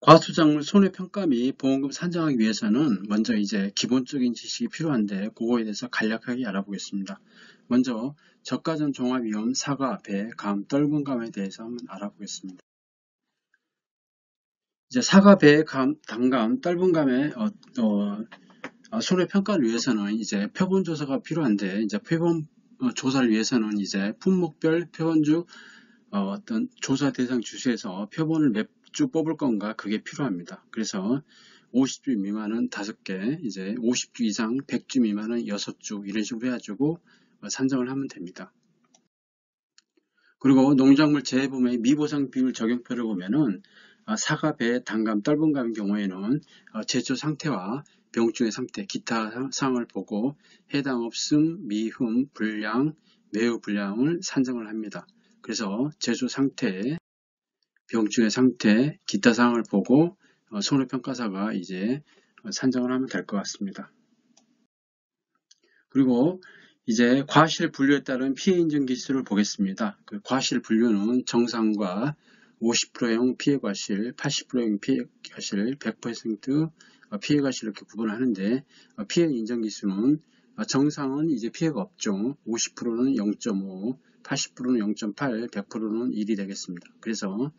과수작물 손해평가 및 보험금 산정하기 위해서는 먼저 이제 기본적인 지식이 필요한데 그거에 대해서 간략하게 알아보겠습니다. 먼저 저가전 종합위험 사과, 배, 감, 떫은 감에 대해서 한번 알아보겠습니다. 이제 사과, 배, 감, 단감, 떫은 감의 손해평가를 위해서는 이제 표본 조사가 필요한데 이제 표본 조사를 위해서는 이제 품목별 표본주 어떤 조사 대상 주수에서 표본을 몇 주 뽑을 건가 그게 필요합니다. 그래서 50주 미만은 5개, 이제 50주 이상 100주 미만은 6주 이런 식으로 해가지고 산정을 하면 됩니다. 그리고 농작물 재해보험의 미보상 비율 적용표를 보면은 사과, 배, 단감, 떫은감의 경우에는 제조 상태와 병증의 상태, 기타 사항을 보고 해당 없음, 미흠, 불량, 매우 불량을 산정을 합니다. 그래서 제조 상태, 병증의 상태, 기타 사항을 보고 손해평가사가 이제 산정을 하면 될 것 같습니다. 그리고 이제 과실 분류에 따른 피해 인정 기수를 보겠습니다. 그 과실 분류는 정상과 50%형 피해 과실, 80%형 피해 과실, 100% 피해 과실 이렇게 구분하는데 피해 인정 기수는 정상은 이제 피해가 없죠. 50%는 0.5, 80%는 0.8, 100%는 1이 되겠습니다. 그래서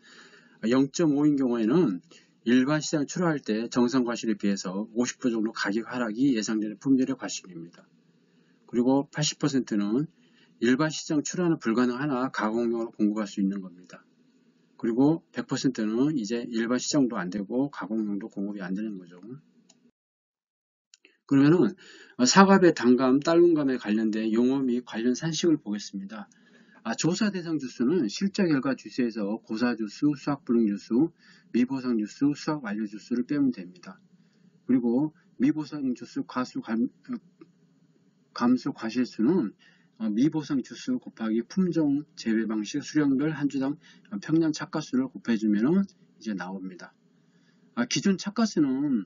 0.5인 경우에는 일반 시장 출하할 때 정상 과실에 비해서 50% 정도 가격 하락이 예상되는 품질의 과실입니다. 그리고 80%는 일반 시장 출하는 불가능하나 가공용으로 공급할 수 있는 겁니다. 그리고 100%는 이제 일반 시장도 안 되고 가공용도 공급이 안 되는 거죠. 그러면은 사과배, 단감, 떫은감에 관련된 용어 및 관련 산식을 보겠습니다. 조사 대상 주수는 실제 결과 주수에서 고사 주수, 수학 불능 주수, 미보상 주수, 수학 완료 주수를 빼면 됩니다. 그리고 미보상 주수 감소 과실수는 미보상 주수 곱하기 품종 재배 방식 수령별 한 주당 평년 착가수를 곱해주면 이제 나옵니다. 기존 착가수는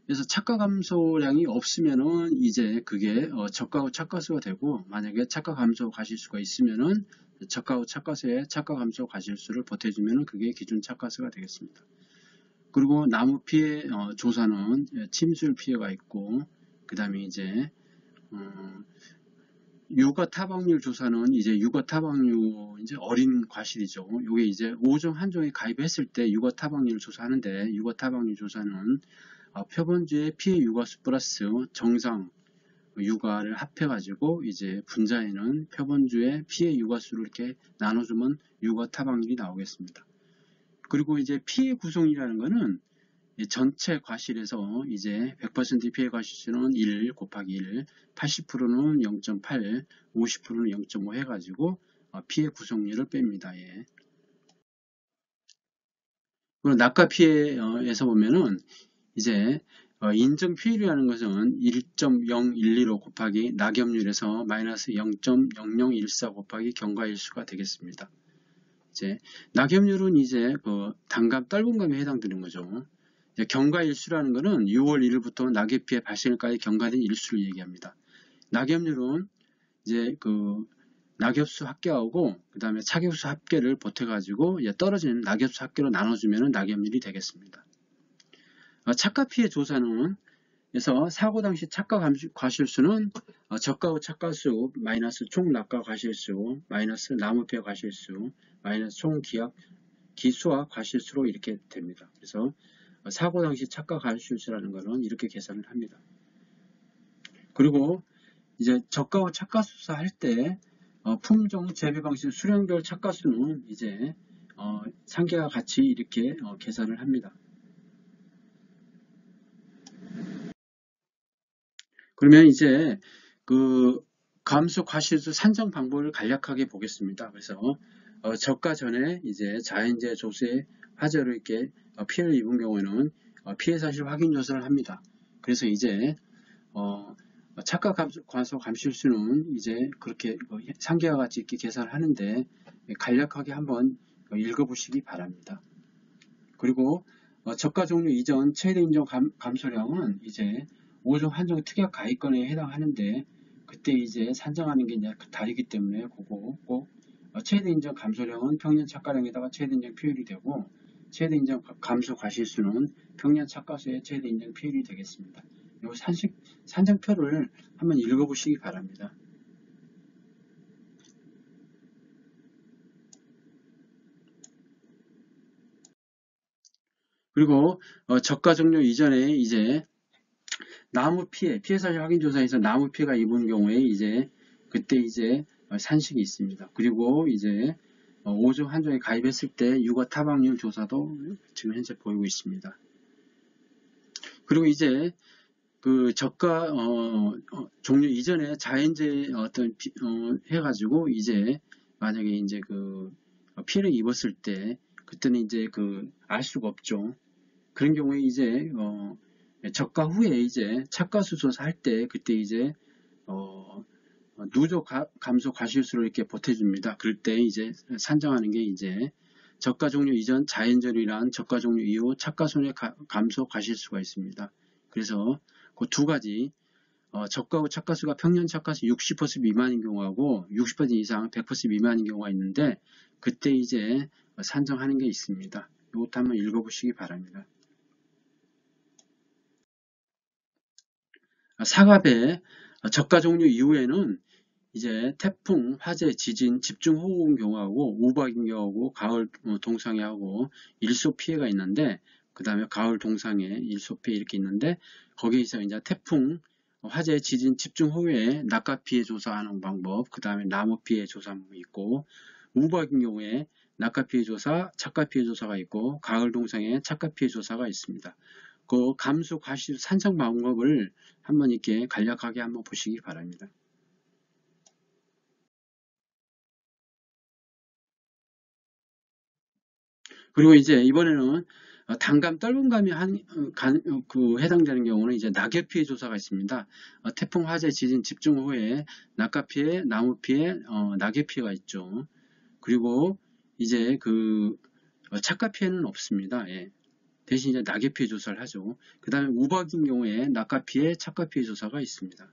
그래서 착가 감소량이 없으면은 이제 그게 저가 후 착가수가 되고, 만약에 착가 감소 과실수가 있으면은 저가 후 착가수에 착가 감소 과실수를 보태주면은 그게 기준 착가수가 되겠습니다. 그리고 나무 피해 조사는 침술 피해가 있고, 그 다음에 이제 유거 타박률 조사는 이제 유거 타박률 이제 어린 과실이죠. 이게 이제 5종 한 종에 가입했을 때 유거 타박률 조사하는데, 유거 타박률 조사는 표본주의 피해 유가수 플러스 정상 유가를 합해가지고 이제 분자에는 표본주의 피해 유가수를 이렇게 나눠주면 유가 타박률이 나오겠습니다. 그리고 이제 피해 구성이라는 거는 전체 과실에서 이제 100% 피해 과실수는 1 곱하기 1, 80%는 0.8, 50%는 0.5 해가지고 피해 구성률을 뺍니다. 예. 그리고 낙가 피해에서 보면은 이제 인정 피해율이라는 것은 1.0125 곱하기 낙엽률에서 마이너스 0.0014 곱하기 경과일수가 되겠습니다. 이제 낙엽률은 이제 단감, 떫은감에 해당되는 거죠. 경과일수라는 것은 6월 1일부터 낙엽 피해 발생일까지 경과된 일수를 얘기합니다. 낙엽률은 이제 낙엽수 합계하고 그 다음에 차격수 합계를 보태가지고 떨어지는 낙엽수 합계로 나눠주면 낙엽률이 되겠습니다. 착가 피해 조사는 그래서 사고 당시 착가 과실수는 저가 후 착가수 마이너스 총 낙가 과실수 마이너스 나무 피해 과실수 마이너스 총 기수와 과실수로 이렇게 됩니다. 그래서 사고 당시 착가 과실수라는 것은 이렇게 계산을 합니다. 그리고 이제 저가 후 착가수사 할 때 품종 재배 방식 수령별 착가수는 이제 상계와 같이 이렇게 계산을 합니다. 그러면 이제 감소 과실수 산정 방법을 간략하게 보겠습니다. 그래서 저가 전에 이제 자연재해 조세 화재로 이렇게 피해를 입은 경우에는 피해 사실 확인 조사를 합니다. 그래서 이제 착가 과소 감실수는 이제 그렇게 상계와 같이 이렇게 계산을 하는데 간략하게 한번 읽어보시기 바랍니다. 그리고 저가 종료 이전 최대 인정 감소량은 이제 5종 한정 특약 가입권에 해당하는데 그때 이제 산정하는 게 이제 다르기 때문에 그거 꼭 최대 인정 감소량은 평년 착가량에다가 최대 인정 피율이 되고 최대 인정 감소 과실수는 평년 착가수의 최대 인정 피율이 되겠습니다. 이 산정표를 한번 읽어보시기 바랍니다. 그리고 저가 종료 이전에 이제 나무 피해 사실 확인 조사에서 나무 피해가 입은 경우에 이제 그때 이제 산식이 있습니다. 그리고 이제 5종 한종에 가입했을 때 유가 타박률 조사도 지금 현재 보이고 있습니다. 그리고 이제 저가 종료 이전에 자연재해 해가지고 이제 만약에 이제 피해를 입었을 때 그때는 이제 알 수가 없죠. 그런 경우에 이제 저가 후에 이제 차가수 조사할 때 그때 이제 누적 감소 과실수를 이렇게 보태줍니다. 그럴 때 이제 산정하는 게 이제 저가 종료 이전 자연절이란 저가 종료 이후 차가손해 감소 과실수가 있습니다. 그래서 그 두 가지 저가하고 차가수가 평년 차가수 60% 미만인 경우하고 60% 이상 100% 미만인 경우가 있는데 그때 이제 산정하는 게 있습니다. 이것도 한번 읽어보시기 바랍니다. 사갑의 저가 종료 이후에는 이제 태풍, 화재, 지진, 집중호우인 경우하고 우박인 경우하고 가을 동상해하고 일소 피해가 있는데 그 다음에 가을 동상해 일소 피해 이렇게 있는데 거기에서 이제 태풍, 화재, 지진, 집중호우에 낙하 피해 조사하는 방법, 그 다음에 나무 피해 조사하는 방법이 있고 우박인 경우에 낙하 피해 조사, 착가 피해 조사가 있고 가을 동상에 착가 피해 조사가 있습니다. 그 감수 과실 산정 방법을 한번 이렇게 간략하게 한번 보시기 바랍니다. 그리고 이제 이번에는 단감, 떨분감이 해당되는 경우는 이제 낙엽 피해 조사가 있습니다. 태풍, 화재, 지진, 집중 후에 낙하 피해, 나무 피해, 낙엽 피해가 있죠. 그리고 이제 착가 피해는 없습니다. 예. 대신 이제 낙엽 피해 조사를 하죠. 그 다음에 우박인 경우에 낙하 피해, 착가 피해 조사가 있습니다.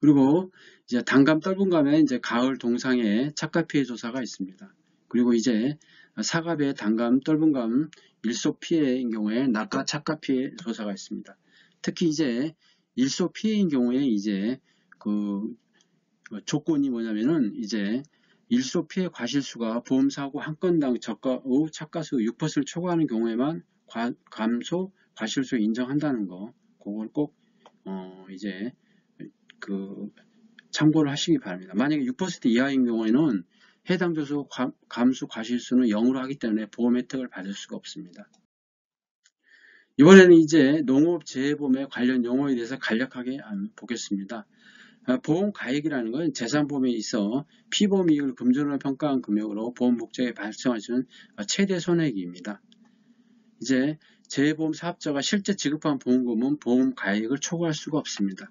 그리고 이제 단감, 떨분감에 이제 가을 동상에 착가 피해 조사가 있습니다. 그리고 이제 사갑의 단감, 떨분감, 일소 피해인 경우에 낙하 착가 피해 조사가 있습니다. 특히 이제 일소 피해인 경우에 이제 조건이 뭐냐면은 이제 일소 피해 과실수가 보험사고 한 건당 저가의 착가수 6%를 초과하는 경우에만 감소 과실수 인정한다는 거, 그걸 꼭 이제 참고를 하시기 바랍니다. 만약에 6% 이하인 경우에는 해당 조수 감수 과실수는 0으로 하기 때문에 보험 혜택을 받을 수가 없습니다. 이번에는 이제 농업재해보험에 관련 용어에 대해서 간략하게 보겠습니다. 보험가액이라는 건 재산보험에 있어 피보험 이익을 금전으로 평가한 금액으로 보험 목적에 발생할 수 있는 최대 손해액입니다. 이제 재해보험 사업자가 실제 지급한 보험금은 보험가액을 초과할 수가 없습니다.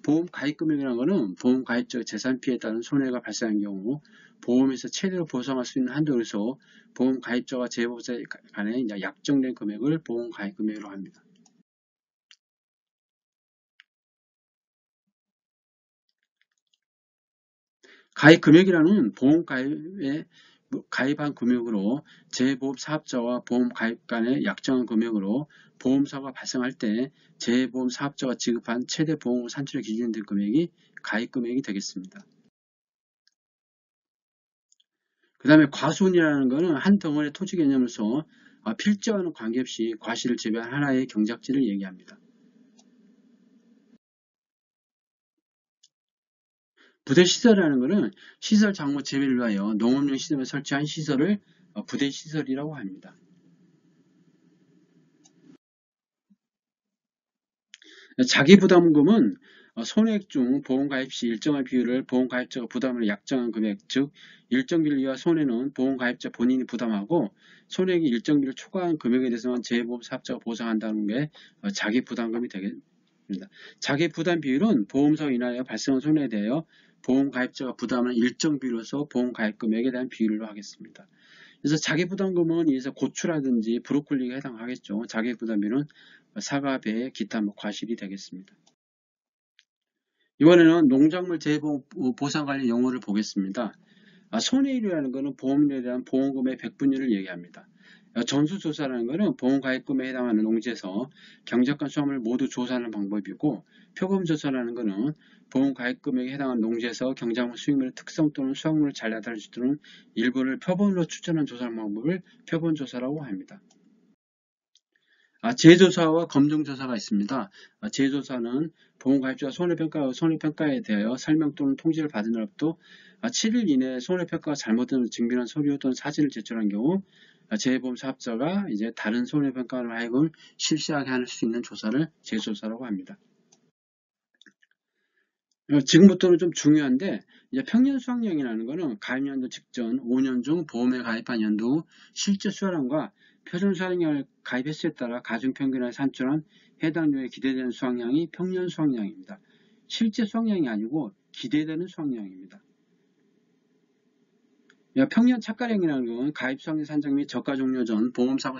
보험가입금액이라는 것은 보험가입적 재산피해에 따른 손해가 발생한 경우 보험에서 최대로 보상할 수 있는 한도에서 보험가입자와 재보험자 간의 약정된 금액을 보험가입금액으로 합니다. 가입금액이라는 보험가입에 가입한 금액으로 재보험 사업자와 보험가입 간의 약정한 금액으로 보험사고가 발생할 때 재보험 사업자가 지급한 최대 보험금 산출에 기준된 금액이 가입금액이 되겠습니다. 그 다음에 과손이라는 것은 한 덩어리 토지 개념에서 필지와는 관계없이 과실을 제외한 하나의 경작지를 얘기합니다. 부대시설이라는 것은 시설 작물 재배를 위하여 농업용 시설에 설치한 시설을 부대시설이라고 합니다. 자기부담금은 손해액 중 보험가입 시 일정한 비율을 보험가입자가 부담을 약정한 금액, 즉 일정 비율 이하 손해는 보험가입자 본인이 부담하고 손해액이 일정 비율을 초과한 금액에 대해서만 재보험 사업자가 보상한다는 게 자기부담금이 되겠습니다. 자기부담 비율은 보험사고 인하여 발생한 손해에 대하여 보험가입자가 부담하는 일정 비율로서 보험가입 금액에 대한 비율로 하겠습니다. 그래서 자기부담금은 이에서 고추라든지 브로콜리가 해당하겠죠. 자기부담비는 사과, 배, 기타 과실이 되겠습니다. 이번에는 농작물 재해보험 보상 관련 용어를 보겠습니다. 손해율이라는 것은 보험료에 대한 보험금의 백분율을 얘기합니다. 전수조사라는 것은 보험가입금에 해당하는 농지에서 경작과 수확물 모두 조사하는 방법이고 표범조사라는 것은 보험가입금액에 해당하는 농지에서 경작물 수익물의 특성 또는 수확물을 잘 나타낼 수 있는 일부를 표본으로 추천한 조사하는 방법을 표본조사라고 합니다. 재조사와 검증조사가 있습니다. 재조사는 보험가입자가 손해평가에 대하여 설명 또는 통지를 받은 날부터 7일 이내에 손해평가가 잘못된 증빙한 서류 또는 사진을 제출한 경우 재보험 사업자가 이제 다른 손해평가를 하여금 실시하게 할 수 있는 조사를 재조사라고 합니다. 지금부터는 좀 중요한데, 이제 평년 수확량이라는 거는 가입연도 직전 5년 중 보험에 가입한 연도 실제 수확량과 표준 수확량을 가입했을 따라 가중평균에 산출한 해당 료에 기대되는 수확량이 평년 수확량입니다. 실제 수확량이 아니고 기대되는 수확량입니다. 평년 착가량이라는 건 가입 수확량 산정 및 저가 종료 전 보험사고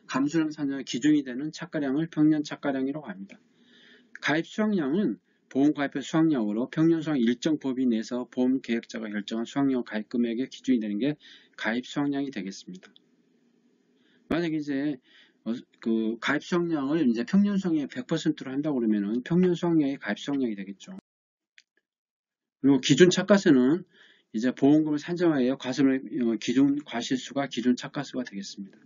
감수량 산정의 기준이 되는 착가량을 평년 착가량이라고 합니다. 가입 수확량은 보험 가입의 수확량으로 평년 수확 일정 범위 내에서 보험 계획자가 결정한 수확량 가입 금액의 기준이 되는 게 가입 수확량이 되겠습니다. 만약에 이제 그 가입 수확량을 이제 평년 수확량의 100%로 한다고 그러면은 평년 수확량이 가입 수확량이 되겠죠. 그리고 기준 착가수는 이제 보험금을 산정하여 기준 과실수가 기준 착가수가 되겠습니다.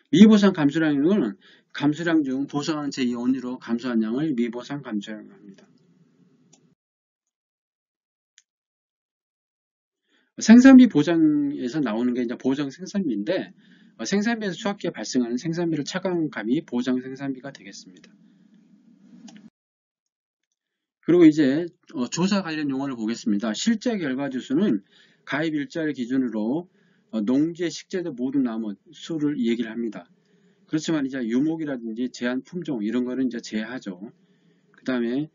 미보상 감수량은 감수량 중 보상한 제2원리로 감수한 양을 미보상 감수량이라고 합니다. 생산비 보장에서 나오는 게 이제 보정 생산비인데, 생산비에서 수확기에 발생하는 생산비를 차감한 값이 보정 생산비가 되겠습니다. 그리고 이제 조사 관련 용어를 보겠습니다. 실제 결과주수는 가입 일자를 기준으로 농지의 식재재 모든 나무 수를 얘기를 합니다. 그렇지만 이제 유목이라든지 제한 품종 이런 거는 이제 제하죠. 그 다음에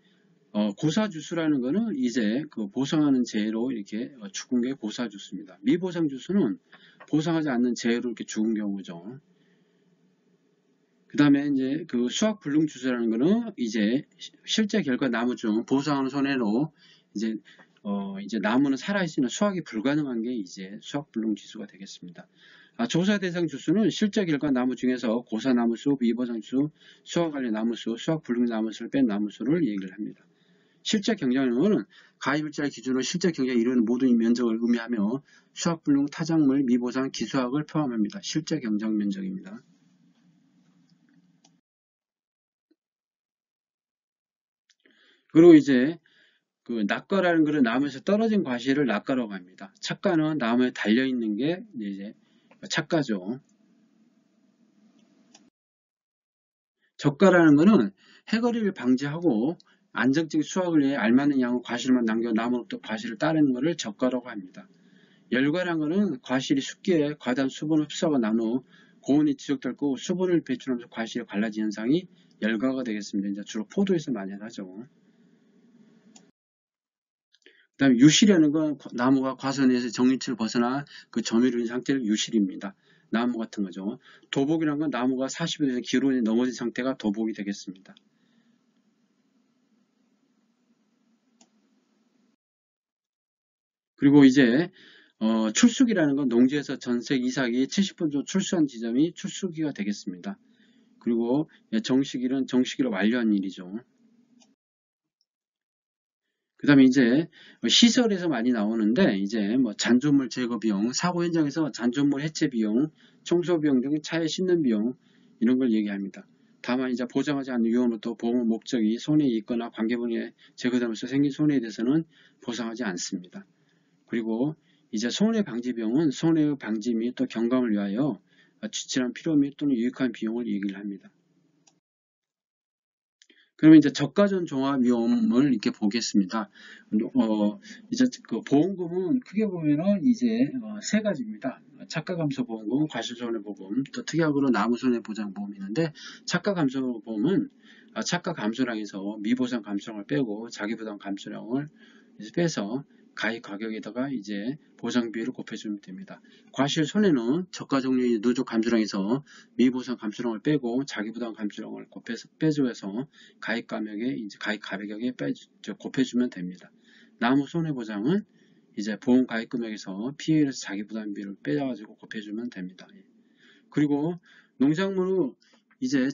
고사주수라는 거는 이제 그 보상하는 재해로 이렇게 죽은 게 고사주수입니다. 미보상주수는 보상하지 않는 재해로 이렇게 죽은 경우죠. 그 다음에 이제 그 수확불능주수라는 거는 이제 실제 결과 나무 중 보상하는 손해로 이제 나무는 살아있으나 수확이 불가능한 게 이제 수확불능지수가 되겠습니다. 조사 대상 주수는 실제 결과 나무 중에서 고사나무수, 미보상수, 수확 관련 나무수, 수확불능 나무수를 뺀 나무수를 얘기를 합니다. 실제 경작량은 가입일자를 기준으로 실제 경작에 이르는 모든 면적을 의미하며 수확불능, 타작물, 미보상, 기수학을 포함합니다. 실제 경작 면적입니다. 그리고 이제 그 낙과라는 것은 나무에서 떨어진 과실을 낙과라고 합니다. 착과는 나무에 달려있는 게 이제 착과죠. 저가라는 것은 해거리를 방지하고 안정적인 수확을 위해 알맞는 양의 과실만 남겨 나무로부터 과실을 따르는 것을 저가라고 합니다. 열과라는 것은 과실이 숙기에 과다한 수분을 흡수하고 난 후 고온이 지속되고 수분을 배출하면서 과실이 갈라진 현상이 열과가 되겠습니다. 이제 주로 포도에서 많이 하죠. 그 다음에 유실이라는 건 나무가 과선에서 정리치를 벗어나 그 점유로 있는 상태를 유실입니다. 나무 같은 거죠. 도복이라는 건 나무가 40도에서 기온이 넘어진 상태가 도복이 되겠습니다. 그리고 이제 출수기라는 건 농지에서 전색 이삭이 70분 정도 출수한 지점이 출수기가 되겠습니다. 그리고 정식일은 정식일을 완료한 일이죠. 그 다음에 이제 시설에서 많이 나오는데 이제 뭐 잔존물 제거 비용, 사고 현장에서 잔존물 해체 비용, 청소 비용 등 차에 싣는 비용 이런 걸 얘기합니다. 다만 이제 보장하지 않는 위험으로부터 보험 목적이 손해에 있거나 관계분야에 제거되면서 생긴 손해에 대해서는 보상하지 않습니다. 그리고 이제 손해 방지 비용은 손해 방지 및 또 경감을 위하여 지출한 필요 및 또는 유익한 비용을 얘기를 합니다. 그러면 이제 저가전 종합 위험을 이렇게 보겠습니다. 이제 그 보험금은 크게 보면은 이제 세 가지입니다. 착가감소보험금, 과실손해보험, 또 특약으로 나무손해보장보험이 있는데 착가감소보험은 착가감소량에서 미보상 감소량을 빼고 자기부담 감소량을 빼서 가입 가격에다가 이제 보상비를 곱해주면 됩니다. 과실 손해는 저가 종류의 누적 감소량에서 미보상 감소량을 빼고 자기부담 감소량을 곱해서 빼줘서 가입 가격에 이제 가입 가격에 곱해주면 됩니다. 나무 손해보장은 이제 보험 가입 금액에서 피해에서 자기부담비를 빼가지고 곱해주면 됩니다. 그리고 농작물의 이제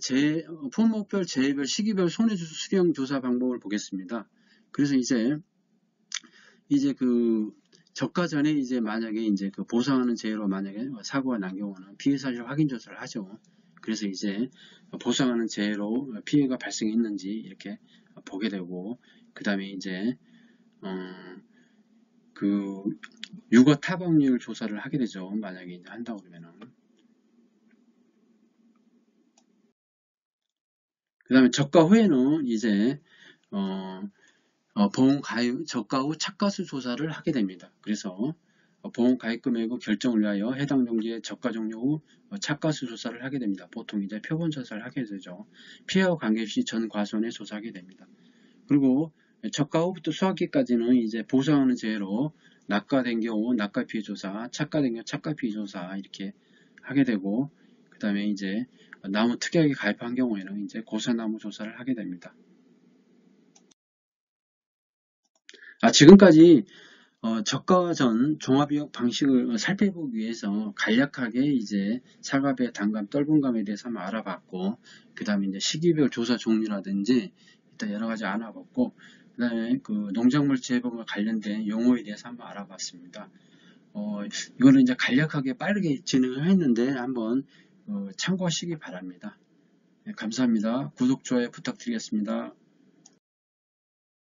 품목별, 재해별, 시기별 손해주수 수령 조사 방법을 보겠습니다. 그래서 이제 그 적가 전에 이제 만약에 이제 그 보상하는 재해로 만약에 사고가 난 경우는 피해 사실 확인 조사를 하죠. 그래서 이제 보상하는 재해로 피해가 발생했는지 이렇게 보게 되고 그 다음에 이제 그 유거 타박률 조사를 하게 되죠. 만약에 이제 한다고 그러면은 그 다음에 저가 후에는 이제 보험 가입 저가 후 차가수 조사를 하게 됩니다. 그래서 보험 가입 금액의 결정을 위하여 해당 종지의 저가 종료 후 차가수 조사를 하게 됩니다. 보통 이제 표본 조사를 하게 되죠. 피해와 관계없이 전 과수원에 조사하게 됩니다. 그리고 저가 후부터 수확기까지는 이제 보상하는 제외로 낙가된 경우 낙가 피해 조사, 착가된 경우 착가 피해 조사 이렇게 하게 되고, 그 다음에 이제 나무 특약에 가입한 경우에는 이제 고사나무 조사를 하게 됩니다. 지금까지 저가와 전 종합이익 방식을 살펴보기 위해서 간략하게 이제 사과배, 단감, 떫은감에 대해서 한번 알아봤고, 그 다음에 이제 시기별 조사 종류라든지 일단 여러 가지 알아봤고, 그 다음에 그 농작물 재배와 관련된 용어에 대해서 한번 알아봤습니다. 이거는 이제 간략하게 빠르게 진행을 했는데 한번 참고하시기 바랍니다. 네, 감사합니다. 구독, 좋아요 부탁드리겠습니다.